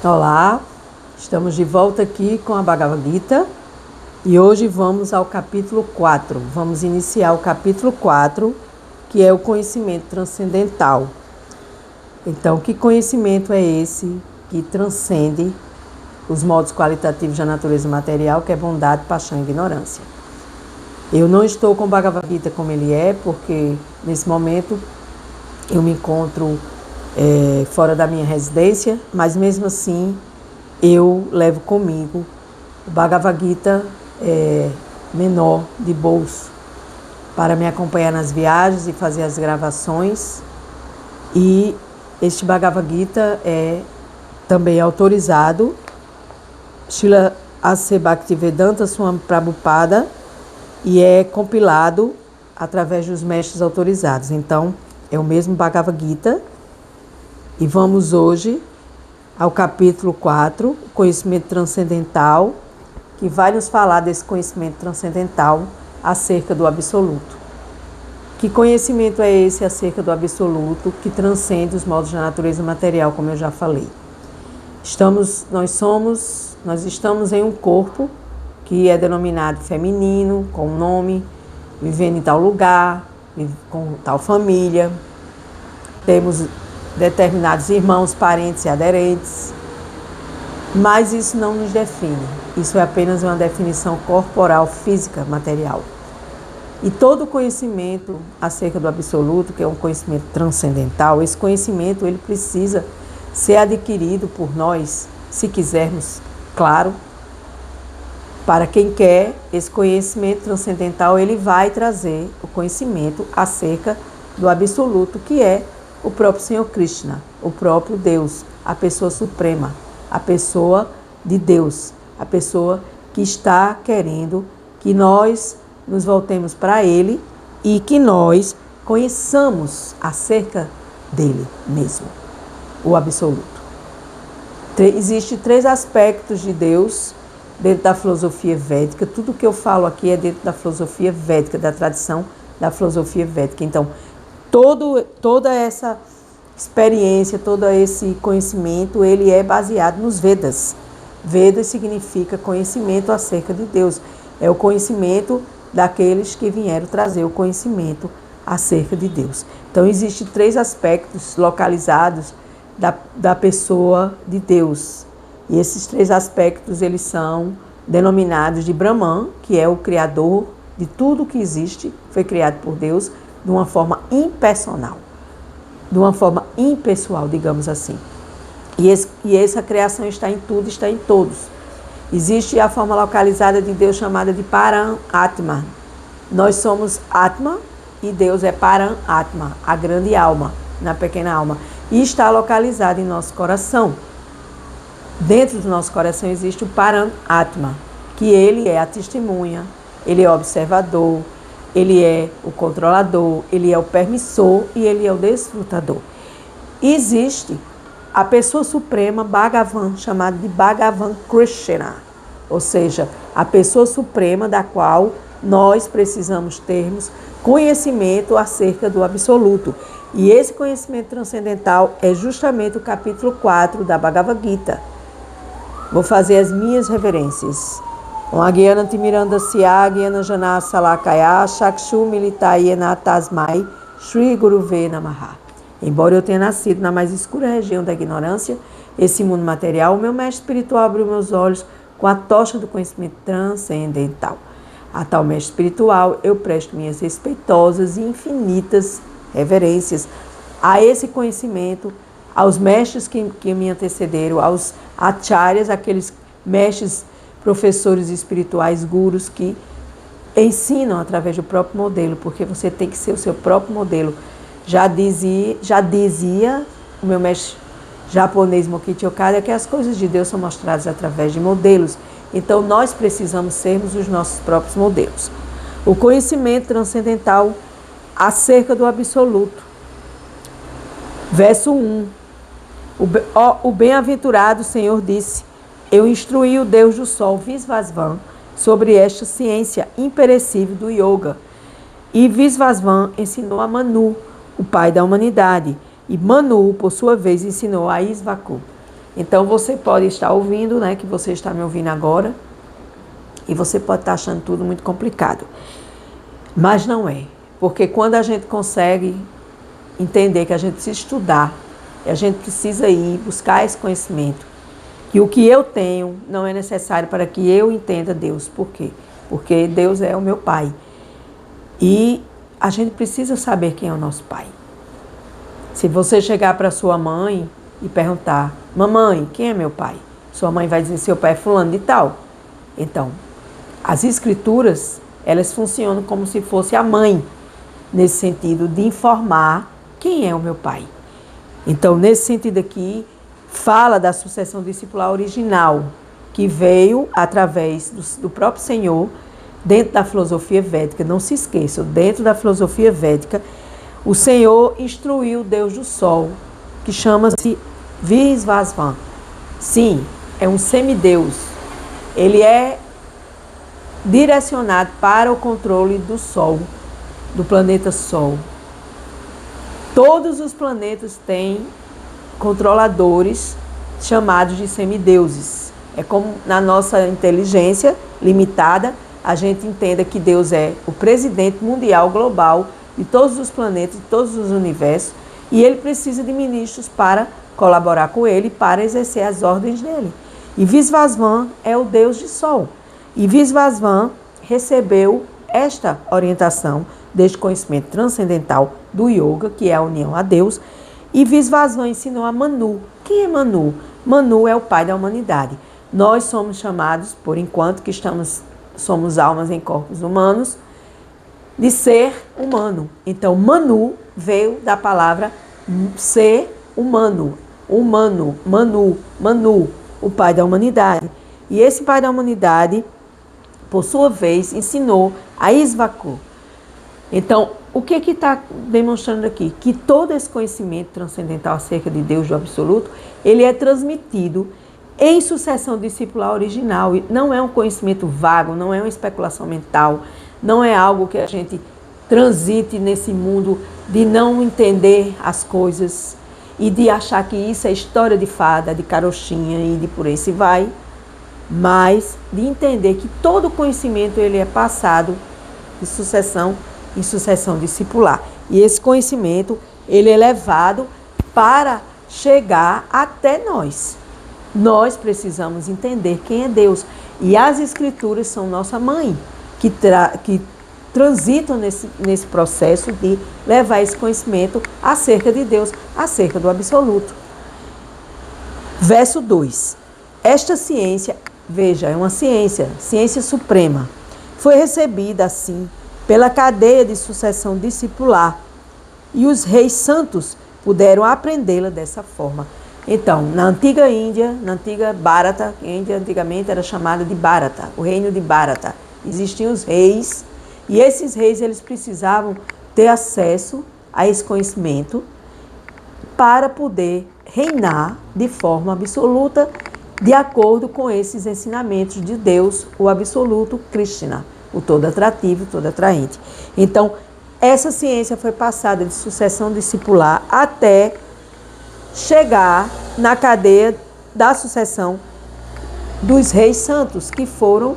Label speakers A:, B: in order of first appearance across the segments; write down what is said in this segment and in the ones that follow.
A: Olá, estamos de volta aqui com a Bhagavad Gita e hoje vamos ao capítulo 4. Vamos iniciar o capítulo 4, que é o conhecimento transcendental. Então, que conhecimento é esse que transcende os modos qualitativos da natureza material, que é bondade, paixão e ignorância? Eu não estou com o Bhagavad Gita como ele é, porque nesse momento eu me encontro fora da minha residência, mas mesmo assim eu levo comigo o Bhagavad Gita menor de bolso para me acompanhar nas viagens e fazer as gravações. E este Bhagavad Gita é também autorizado, Srila A.C. Bhaktivedanta Swami Prabhupada, e é compilado através dos mestres autorizados. Então, é o mesmo Bhagavad Gita. E vamos hoje ao capítulo 4, o conhecimento transcendental, que vai nos falar desse conhecimento transcendental acerca do absoluto. Que conhecimento é esse acerca do absoluto que transcende os modos da natureza material, como eu já falei? Nós estamos em um corpo que é denominado feminino, com um nome, vivendo em tal lugar, com tal família. Temos determinados irmãos, parentes e aderentes, mas isso não nos define. Isso é apenas uma definição corporal, física, material. E todo conhecimento acerca do absoluto, que é um conhecimento transcendental, esse conhecimento ele precisa ser adquirido por nós, se quisermos, claro. Para quem quer esse conhecimento transcendental, ele vai trazer o conhecimento acerca do absoluto, que é o próprio Senhor Krishna, o próprio Deus, a pessoa suprema, a pessoa de Deus, a pessoa que está querendo que nós nos voltemos para Ele e que nós conheçamos acerca dele mesmo, o absoluto. Existem 3 aspectos de Deus dentro da filosofia védica. Tudo que eu falo aqui é dentro da filosofia védica, da tradição da filosofia védica. Então, toda essa experiência, todo esse conhecimento, ele é baseado nos Vedas. Vedas significa conhecimento acerca de Deus. É o conhecimento daqueles que vieram trazer o conhecimento acerca de Deus. Então, existem 3 aspectos localizados da pessoa de Deus. E esses 3 aspectos, eles são denominados de Brahman, que é o criador de tudo que existe, foi criado por Deus, de uma forma impersonal, de uma forma impessoal, digamos assim. E essa criação está em tudo, está em todos. Existe a forma localizada de Deus chamada de Param Atma. Nós somos Atma e Deus é Param Atma, a grande alma, na pequena alma. E está localizado em nosso coração. Dentro do nosso coração existe o Param Atma, que ele é a testemunha, ele é o observador, ele é o controlador, ele é o permissor e ele é o desfrutador. E existe a pessoa suprema Bhagavan, chamada de Bhagavan Krishna, ou seja, a pessoa suprema da qual nós precisamos termos conhecimento acerca do absoluto. E esse conhecimento transcendental é justamente o capítulo 4 da Bhagavad Gita. Vou fazer as minhas reverências. Om Agyanam Timirandasya Gyana Jana Salakaya Chakshu Militayena Tasmai Shri Guruve Namaha. Embora eu tenha nascido na mais escura região da ignorância, esse mundo material, o meu mestre espiritual abriu meus olhos com a tocha do conhecimento transcendental. A tal mestre espiritual eu presto minhas respeitosas e infinitas reverências a esse conhecimento, aos mestres que me antecederam, aos acharyas, aqueles mestres, professores espirituais, gurus que ensinam através do próprio modelo, porque você tem que ser o seu próprio modelo. Já dizia o meu mestre japonês Mokichi Okada que as coisas de Deus são mostradas através de modelos. Então nós precisamos sermos os nossos próprios modelos. O conhecimento transcendental acerca do absoluto. Verso 1. O bem-aventurado Senhor disse: eu instruí o Deus do Sol, Visvasvan, sobre esta ciência imperecível do Yoga. E Visvasvan ensinou a Manu, o pai da humanidade. E Manu, por sua vez, ensinou a Isvaku. Então você pode estar ouvindo, né, que você está me ouvindo agora, e você pode estar achando tudo muito complicado. Mas não é, porque quando a gente consegue entender que a gente precisa estudar, e a gente precisa ir buscar esse conhecimento, que o que eu tenho não é necessário para que eu entenda Deus. Por quê? Porque Deus é o meu Pai. E a gente precisa saber quem é o nosso Pai. Se você chegar para sua mãe e perguntar, mamãe, quem é meu pai? Sua mãe vai dizer, seu pai é fulano de tal. Então, as escrituras, elas funcionam como se fosse a mãe, nesse sentido de informar quem é o meu pai. Então, nesse sentido aqui, fala da sucessão discipular original, que veio através do próprio Senhor, dentro da filosofia védica. Não se esqueçam, dentro da filosofia védica, o Senhor instruiu o Deus do Sol, que chama-se Vishvasvan. Sim, é um semideus. Ele é direcionado para o controle do Sol, do planeta Sol. Todos os planetas têm controladores chamados de semideuses. É como na nossa inteligência limitada, a gente entenda que Deus é o presidente mundial, global, de todos os planetas, de todos os universos, e ele precisa de ministros para colaborar com ele, para exercer as ordens dele. E Vishvasvan é o Deus de Sol. E Vishvasvan recebeu esta orientação deste conhecimento transcendental do Yoga, que é a união a Deus, e Vishvasvan ensinou a Manu. Quem é Manu? Manu é o pai da humanidade. Nós somos chamados, por enquanto que somos almas em corpos humanos, de ser humano. Então, Manu veio da palavra ser humano. Humano, Manu, o pai da humanidade. E esse pai da humanidade, por sua vez, ensinou a Isvaku. Então, o que está demonstrando aqui? Que todo esse conhecimento transcendental acerca de Deus do Absoluto, ele é transmitido em sucessão discipular original. E não é um conhecimento vago, não é uma especulação mental, não é algo que a gente transite nesse mundo de não entender as coisas e de achar que isso é história de fada, de carochinha e de por aí se vai, mas de entender que todo conhecimento ele é passado de sucessão em sucessão discipular. E esse conhecimento ele é levado para chegar até nós. Nós precisamos entender quem é Deus. E as escrituras são nossa mãe, que transitam nesse processo de levar esse conhecimento acerca de Deus, acerca do absoluto. Verso 2. Esta ciência, veja, é uma ciência suprema, foi recebida assim pela cadeia de sucessão discipular, e os reis santos puderam aprendê-la dessa forma. Então, na antiga Índia, na antiga Bharata, a Índia antigamente era chamada de Bharata, o reino de Bharata, existiam os reis, e esses reis eles precisavam ter acesso a esse conhecimento para poder reinar de forma absoluta, de acordo com esses ensinamentos de Deus, o absoluto Krishna, o todo atrativo, todo atraente. Então, essa ciência foi passada de sucessão discipular até chegar na cadeia da sucessão dos reis santos, que foram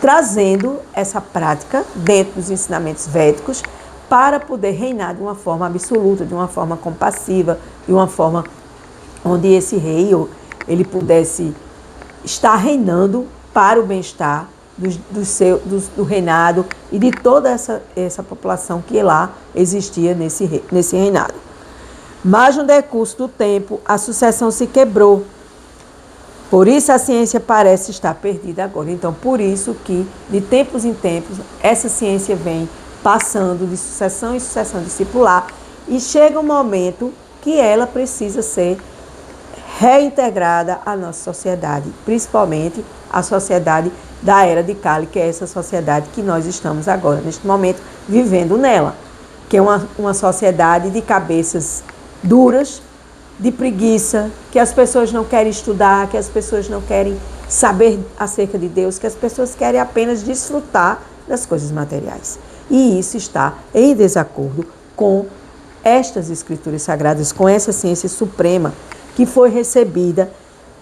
A: trazendo essa prática dentro dos ensinamentos védicos para poder reinar de uma forma absoluta, de uma forma compassiva, de uma forma onde esse rei ele pudesse estar reinando para o bem-estar do reinado e de toda essa população que lá existia nesse reinado. Mas no decurso do tempo, a sucessão se quebrou. Por isso a ciência parece estar perdida agora. Então, por isso que, de tempos em tempos, essa ciência vem passando de sucessão em sucessão discipular e chega um momento que ela precisa ser reintegrada à nossa sociedade, principalmente a sociedade da Era de Kali, que é essa sociedade que nós estamos agora, neste momento, vivendo nela, que é uma sociedade de cabeças duras, de preguiça, que as pessoas não querem estudar, que as pessoas não querem saber acerca de Deus, que as pessoas querem apenas desfrutar das coisas materiais. E isso está em desacordo com estas escrituras sagradas, com essa ciência suprema que foi recebida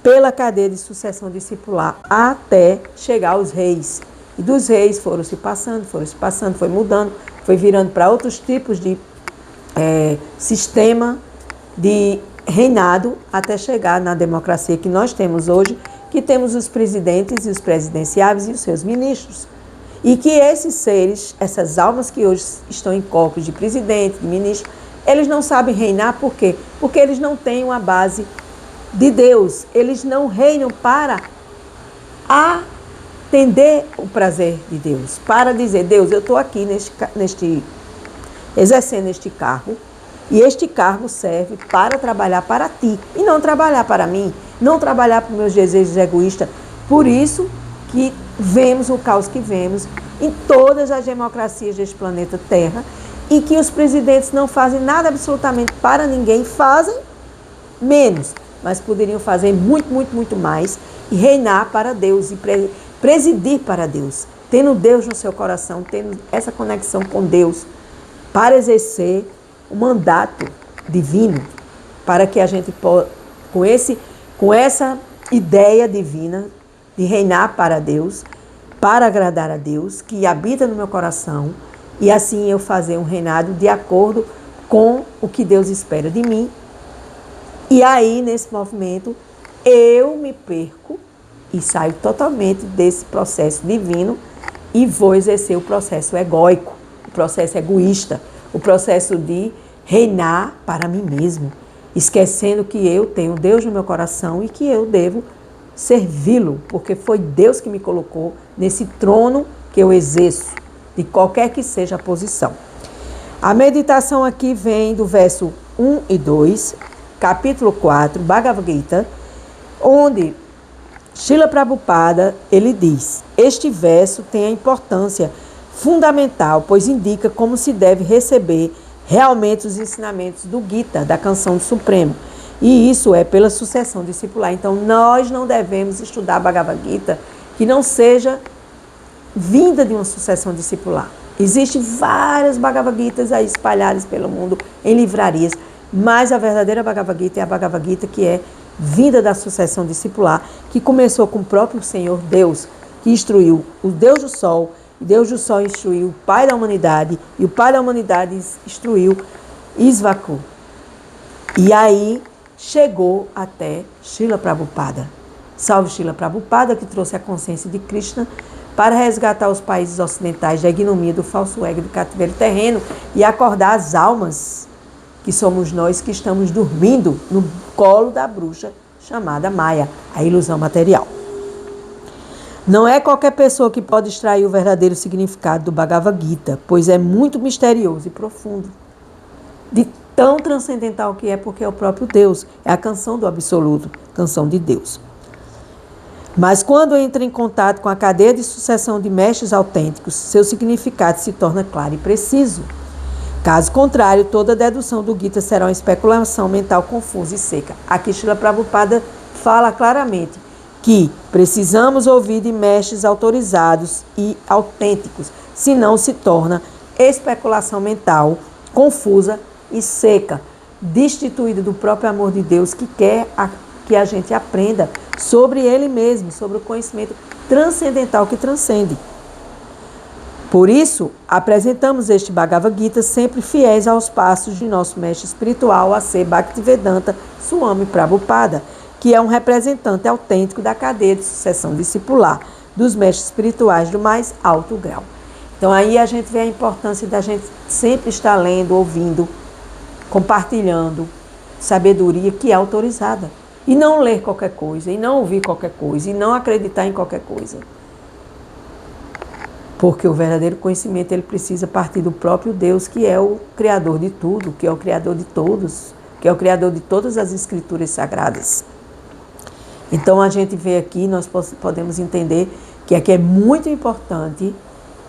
A: pela cadeia de sucessão discipular até chegar aos reis. E dos reis foram se passando, foi mudando, foi virando para outros tipos de sistema de reinado até chegar na democracia que nós temos hoje, que temos os presidentes e os presidenciáveis e os seus ministros. E que esses seres, essas almas que hoje estão em corpos de presidente, de ministro, eles não sabem reinar, por quê? Porque eles não têm uma base de Deus. Eles não reinam para atender o prazer de Deus, para dizer, Deus, eu estou aqui exercendo este cargo, e este cargo serve para trabalhar para ti, e não trabalhar para mim, não trabalhar para os meus desejos egoístas. Por isso que vemos o caos que vemos em todas as democracias deste planeta Terra, e que os presidentes não fazem nada absolutamente para ninguém, fazem menos, mas poderiam fazer muito, muito, muito mais, e reinar para Deus, e presidir para Deus, tendo Deus no seu coração, tendo essa conexão com Deus, para exercer o mandato divino, para que a gente possa, com essa ideia divina de reinar para Deus, para agradar a Deus, que habita no meu coração, e assim eu fazer um reinado de acordo com o que Deus espera de mim. E aí, nesse movimento, eu me perco e saio totalmente desse processo divino e vou exercer o processo egóico, o processo egoísta, o processo de reinar para mim mesmo, esquecendo que eu tenho Deus no meu coração e que eu devo servi-lo, porque foi Deus que me colocou nesse trono que eu exerço, de qualquer que seja a posição. A meditação aqui vem do verso 1 e 2, capítulo 4, Bhagavad Gita, onde Srila Prabhupada, ele diz, este verso tem a importância fundamental, pois indica como se deve receber realmente os ensinamentos do Gita, da canção do Supremo. E isso é pela sucessão discipular. Então, nós não devemos estudar Bhagavad Gita que não seja vinda de uma sucessão discipular. Existem várias Bhagavad Gitas aí espalhadas pelo mundo, em livrarias, mas a verdadeira Bhagavad Gita é a Bhagavad Gita que é vinda da sucessão discipular, que começou com o próprio Senhor Deus, que instruiu o Deus do Sol, e Deus do Sol instruiu o Pai da humanidade, e o Pai da humanidade instruiu Isvaku. E aí chegou até Srila Prabhupada. Salve Srila Prabhupada, que trouxe a consciência de Krishna para resgatar os países ocidentais da ignomia do falso ego do cativeiro terreno e acordar as almas, que somos nós que estamos dormindo no colo da bruxa chamada Maya, a ilusão material. Não é qualquer pessoa que pode extrair o verdadeiro significado do Bhagavad Gita, pois é muito misterioso e profundo. De tão transcendental que é, porque é o próprio Deus, é a canção do absoluto, canção de Deus. Mas quando entra em contato com a cadeia de sucessão de mestres autênticos, seu significado se torna claro e preciso. Caso contrário, toda dedução do Gita será uma especulação mental confusa e seca. Aqui Srila Prabhupada fala claramente que precisamos ouvir de mestres autorizados e autênticos, senão se torna especulação mental confusa e seca, destituída do próprio amor de Deus, que quer que a gente aprenda sobre Ele mesmo, sobre o conhecimento transcendental que transcende. Por isso, apresentamos este Bhagavad Gita sempre fiéis aos passos de nosso mestre espiritual, a ser Bhaktivedanta Swami Prabhupada, que é um representante autêntico da cadeia de sucessão discipular dos mestres espirituais do mais alto grau. Então aí a gente vê a importância da gente sempre estar lendo, ouvindo, compartilhando sabedoria que é autorizada. E não ler qualquer coisa, e não ouvir qualquer coisa, e não acreditar em qualquer coisa. Porque o verdadeiro conhecimento ele precisa partir do próprio Deus, que é o Criador de tudo, que é o Criador de todos, que é o Criador de todas as Escrituras Sagradas. Então a gente vê aqui, nós podemos entender que aqui é muito importante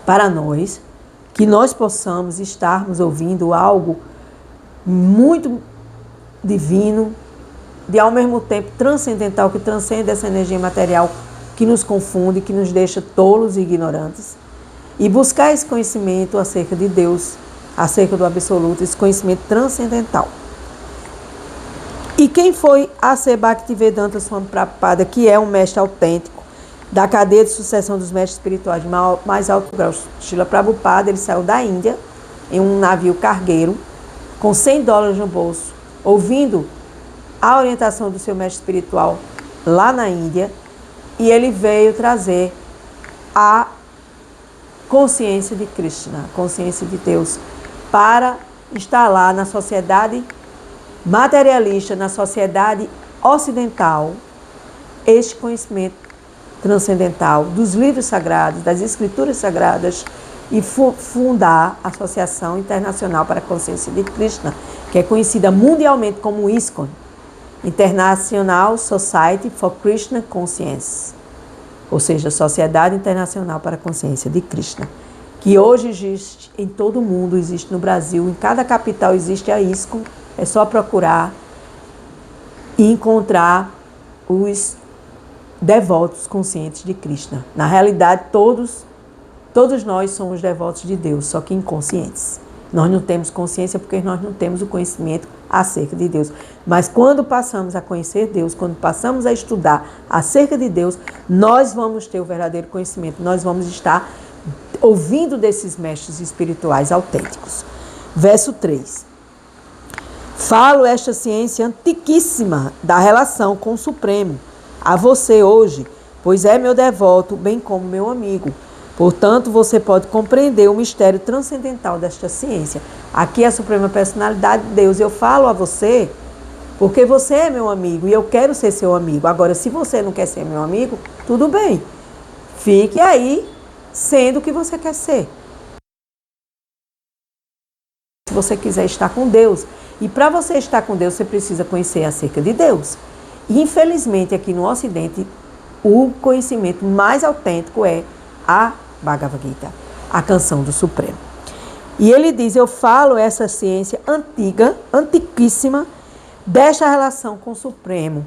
A: para nós, que nós possamos estarmos ouvindo algo muito divino, de ao mesmo tempo transcendental, que transcende essa energia material que nos confunde, que nos deixa tolos e ignorantes, e buscar esse conhecimento acerca de Deus, acerca do absoluto, esse conhecimento transcendental. E quem foi A.C. Bhaktivedanta Swami Prabhupada, que é um mestre autêntico da cadeia de sucessão dos mestres espirituais de mais alto grau, Srila Prabhupada, ele saiu da Índia em um navio cargueiro com $100 no bolso, ouvindo a orientação do seu mestre espiritual lá na Índia, e ele veio trazer a consciência de Krishna, a consciência de Deus, para instalar na sociedade materialista, na sociedade ocidental, este conhecimento transcendental dos livros sagrados, das escrituras sagradas, e fundar a Associação Internacional para a Consciência de Krishna, que é conhecida mundialmente como ISKCON, International Society for Krishna Conscience, ou seja, Sociedade Internacional para a Consciência de Krishna, que hoje existe em todo o mundo, existe no Brasil, em cada capital existe a ISKCON. É só procurar e encontrar os devotos conscientes de Krishna. Na realidade, todos nós somos devotos de Deus, só que inconscientes. Nós não temos consciência porque nós não temos o conhecimento acerca de Deus. Mas quando passamos a conhecer Deus, quando passamos a estudar acerca de Deus, nós vamos ter o verdadeiro conhecimento. Nós vamos estar ouvindo desses mestres espirituais autênticos. Verso 3. Falo esta ciência antiquíssima da relação com o Supremo a você hoje, pois é meu devoto, bem como meu amigo. Portanto, você pode compreender o mistério transcendental desta ciência. Aqui é a Suprema Personalidade de Deus. Eu falo a você porque você é meu amigo e eu quero ser seu amigo. Agora, se você não quer ser meu amigo, tudo bem. Fique aí sendo o que você quer ser. Se você quiser estar com Deus. E para você estar com Deus, você precisa conhecer acerca de Deus. E, infelizmente, aqui no Ocidente, o conhecimento mais autêntico é a Bhagavad Gita, a canção do Supremo. E ele diz, eu falo essa ciência antiga, antiquíssima, desta relação com o Supremo,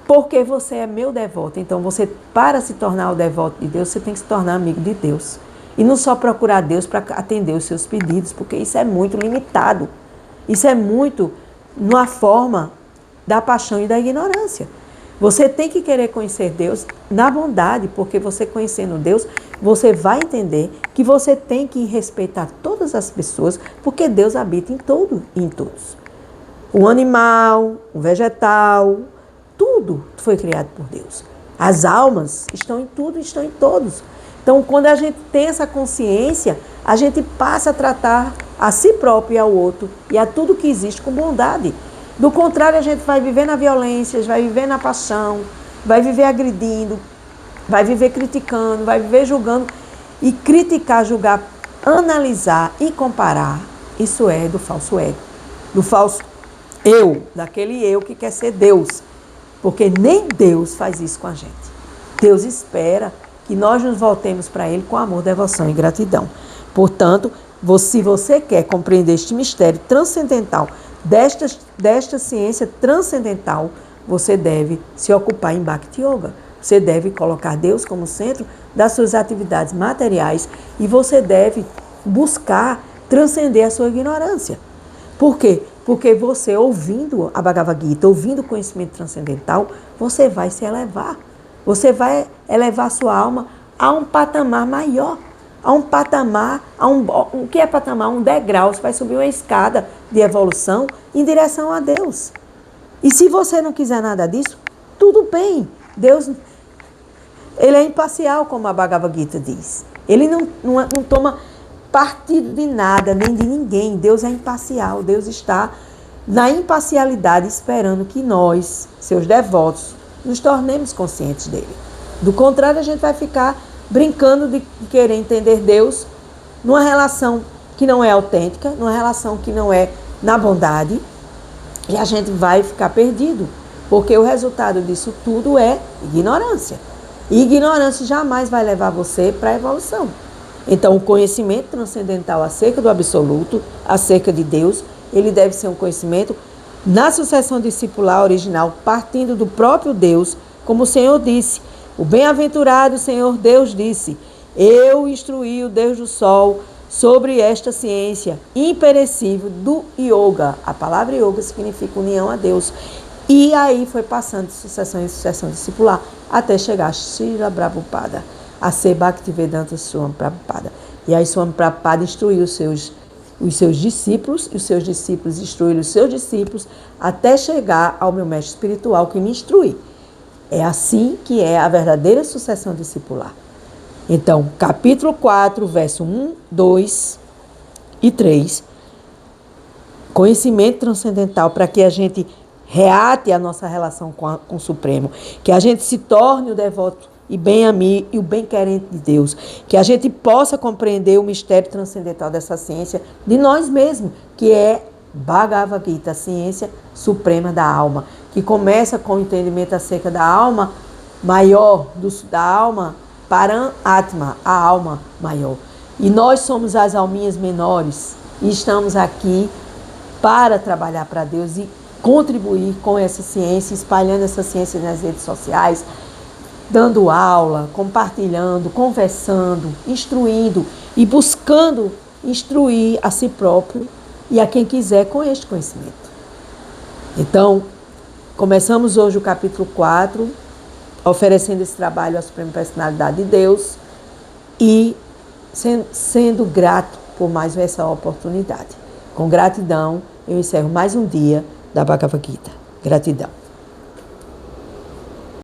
A: porque você é meu devoto. Então, você, para se tornar o devoto de Deus, você tem que se tornar amigo de Deus. E não só procurar Deus para atender os seus pedidos, porque isso é muito limitado. Isso é muito na forma da paixão e da ignorância. Você tem que querer conhecer Deus na bondade, porque você conhecendo Deus, você vai entender que você tem que respeitar todas as pessoas, porque Deus habita em todo e em todos. O animal, o vegetal, tudo foi criado por Deus. As almas estão em tudo, estão em todos. Então, quando a gente tem essa consciência, a gente passa a tratar a si próprio e ao outro e a tudo que existe com bondade. Do contrário, a gente vai viver na violência, vai viver na paixão, vai viver agredindo, vai viver criticando, vai viver julgando. E criticar, julgar, analisar e comparar, isso é do falso ego, do falso eu, daquele eu que quer ser Deus. Porque nem Deus faz isso com a gente. Deus espera que nós nos voltemos para Ele com amor, devoção e gratidão. Portanto, se você quer compreender este mistério transcendental, desta ciência transcendental, você deve se ocupar em Bhakti Yoga. Você deve colocar Deus como centro das suas atividades materiais e você deve buscar transcender a sua ignorância. Por quê? Porque você, ouvindo a Bhagavad Gita, ouvindo o conhecimento transcendental, você vai se elevar. Você vai elevar a sua alma a um patamar maior. A um patamar, o que é patamar? Um degrau. Você vai subir uma escada de evolução em direção a Deus. E se você não quiser nada disso, tudo bem. Deus, Ele é imparcial, como a Bhagavad Gita diz. Ele não toma partido de nada, nem de ninguém. Deus é imparcial. Deus está na imparcialidade esperando que nós, seus devotos, nos tornemos conscientes dele. Do contrário, a gente vai ficar brincando de querer entender Deus numa relação que não é autêntica, numa relação que não é na bondade, e a gente vai ficar perdido, porque o resultado disso tudo é ignorância. E ignorância jamais vai levar você para a evolução. Então, o conhecimento transcendental acerca do absoluto, acerca de Deus, ele deve ser um conhecimento na sucessão discipular original, partindo do próprio Deus, como o Senhor disse. O bem-aventurado Senhor Deus disse, eu instruí o Deus do Sol sobre esta ciência imperecível do yoga. A palavra yoga significa união a Deus. E aí foi passando de sucessão em sucessão discipular até chegar a Srila Prabhupada, a ser Bhaktivedanta Swami Prabhupada. E aí Swami Prabhupada instruiu os seus discípulos, e os seus discípulos instruíram os seus discípulos, até chegar ao meu mestre espiritual que me instrui. É assim que é a verdadeira sucessão discipular. Então, capítulo 4, verso 1, 2 e 3, conhecimento transcendental para que a gente reate a nossa relação com o Supremo, que a gente se torne o devoto e bem-amigo e o bem-querente de Deus, que a gente possa compreender o mistério transcendental dessa ciência de nós mesmos, que é Bhagavad Gita, a ciência suprema da alma, que começa com o entendimento acerca da alma maior, da alma Param Atma, a alma maior. E nós somos as alminhas menores e estamos aqui para trabalhar para Deus e contribuir com essa ciência, espalhando essa ciência nas redes sociais, dando aula, compartilhando, conversando, instruindo e buscando instruir a si próprio e a quem quiser com este conhecimento. Então, começamos hoje o capítulo 4, oferecendo esse trabalho à Suprema Personalidade de Deus e sendo grato por mais essa oportunidade. Com gratidão, eu encerro mais um dia da Bhagavad Gita. Gratidão.